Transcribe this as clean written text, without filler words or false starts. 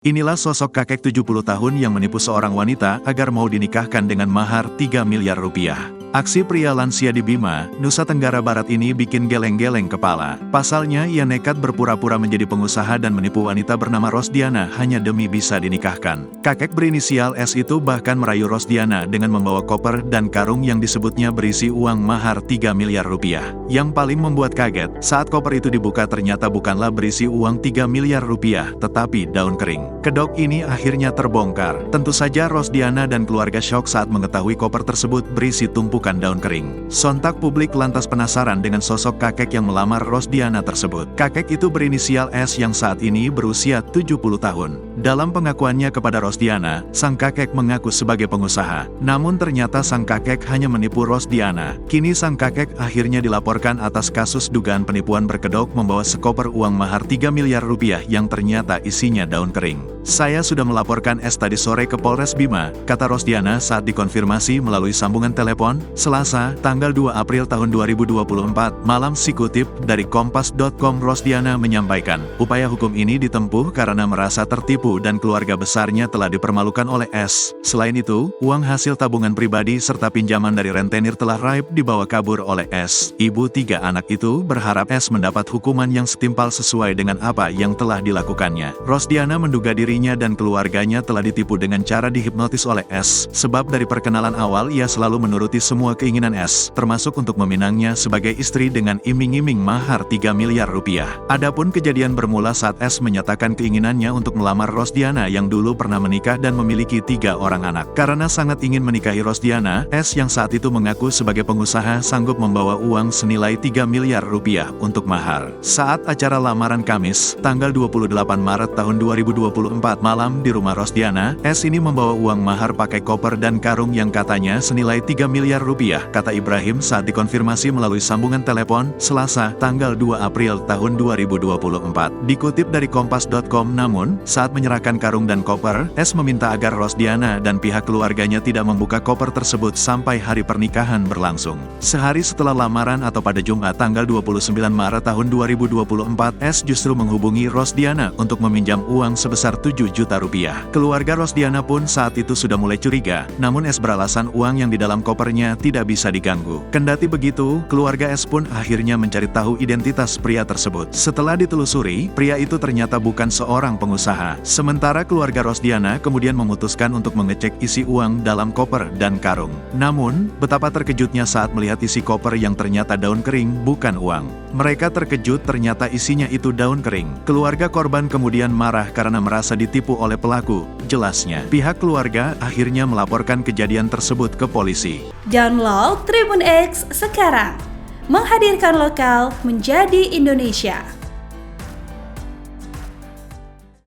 Inilah sosok kakek 70 tahun yang menipu seorang wanita agar mau dinikahkan dengan mahar 3 miliar rupiah. Aksi pria lansia di Bima, Nusa Tenggara Barat ini bikin geleng-geleng kepala. Pasalnya, ia nekat berpura-pura menjadi pengusaha dan menipu wanita bernama Rosdiana hanya demi bisa dinikahkan. Kakek berinisial S itu bahkan merayu Rosdiana dengan membawa koper dan karung yang disebutnya berisi uang mahar 3 miliar rupiah. Yang paling membuat kaget, saat koper itu dibuka ternyata bukanlah berisi uang 3 miliar rupiah, tetapi daun kering. Kedok ini akhirnya terbongkar. Tentu saja Rosdiana dan keluarga syok saat mengetahui koper tersebut berisi tumpukan daun kering. Sontak publik lantas penasaran dengan sosok kakek yang melamar Rosdiana tersebut. Kakek itu berinisial S yang saat ini berusia 70 tahun. Dalam pengakuannya kepada Rosdiana, sang kakek mengaku sebagai pengusaha. Namun ternyata sang kakek hanya menipu Rosdiana. Kini sang kakek akhirnya dilaporkan atas kasus dugaan penipuan berkedok membawa sekoper uang mahar 3 miliar rupiah yang ternyata isinya daun kering. Saya sudah melaporkan S tadi sore ke Polres Bima, kata Rosdiana saat dikonfirmasi melalui sambungan telepon, Selasa, tanggal 2 April tahun 2024, malam. Sikutip dari Kompas.com, Rosdiana menyampaikan, upaya hukum ini ditempuh karena merasa tertipu dan keluarga besarnya telah dipermalukan oleh S. Selain itu, uang hasil tabungan pribadi serta pinjaman dari rentenir telah raib dibawa kabur oleh S. Ibu 3 anak itu berharap S mendapat hukuman yang setimpal sesuai dengan apa yang telah dilakukannya. Rosdiana menduga dirinya dan keluarganya telah ditipu dengan cara dihipnotis oleh S. Sebab dari perkenalan awal ia selalu menuruti semua keinginan S, termasuk untuk meminangnya sebagai istri dengan iming-iming mahar 3 miliar rupiah. Adapun kejadian bermula saat S menyatakan keinginannya untuk melamar Rosdiana yang dulu pernah menikah dan memiliki 3 orang anak. Karena sangat ingin menikahi Rosdiana, S yang saat itu mengaku sebagai pengusaha sanggup membawa uang senilai 3 miliar rupiah untuk mahar. Saat acara lamaran Kamis, tanggal 28 Maret tahun 2024 malam di rumah Rosdiana, S ini membawa uang mahar pakai koper dan karung yang katanya senilai 3 miliar rupiah, kata Ibrahim saat dikonfirmasi melalui sambungan telepon, Selasa, tanggal 2 April tahun 2024. Dikutip dari Kompas.com, namun, saat menyerahkan karung dan koper, S meminta agar Rosdiana dan pihak keluarganya tidak membuka koper tersebut sampai hari pernikahan berlangsung. Sehari setelah lamaran atau pada Jumat tanggal 29 Maret tahun 2024, S justru menghubungi Rosdiana untuk meminjam uang sebesar 7 juta rupiah. Keluarga Rosdiana pun saat itu sudah mulai curiga, namun S beralasan uang yang di dalam kopernya tidak bisa diganggu. Kendati begitu, keluarga S pun akhirnya mencari tahu identitas pria tersebut. Setelah ditelusuri, pria itu ternyata bukan seorang pengusaha. Sementara keluarga Rosdiana kemudian memutuskan untuk mengecek isi uang dalam koper dan karung. Namun, betapa terkejutnya saat melihat isi koper yang ternyata daun kering, bukan uang. Mereka terkejut ternyata isinya itu daun kering. Keluarga korban kemudian marah karena merasa ditipu oleh pelaku. Jelasnya, pihak keluarga akhirnya melaporkan kejadian tersebut ke polisi. Download Tribun X sekarang, menghadirkan lokal menjadi Indonesia.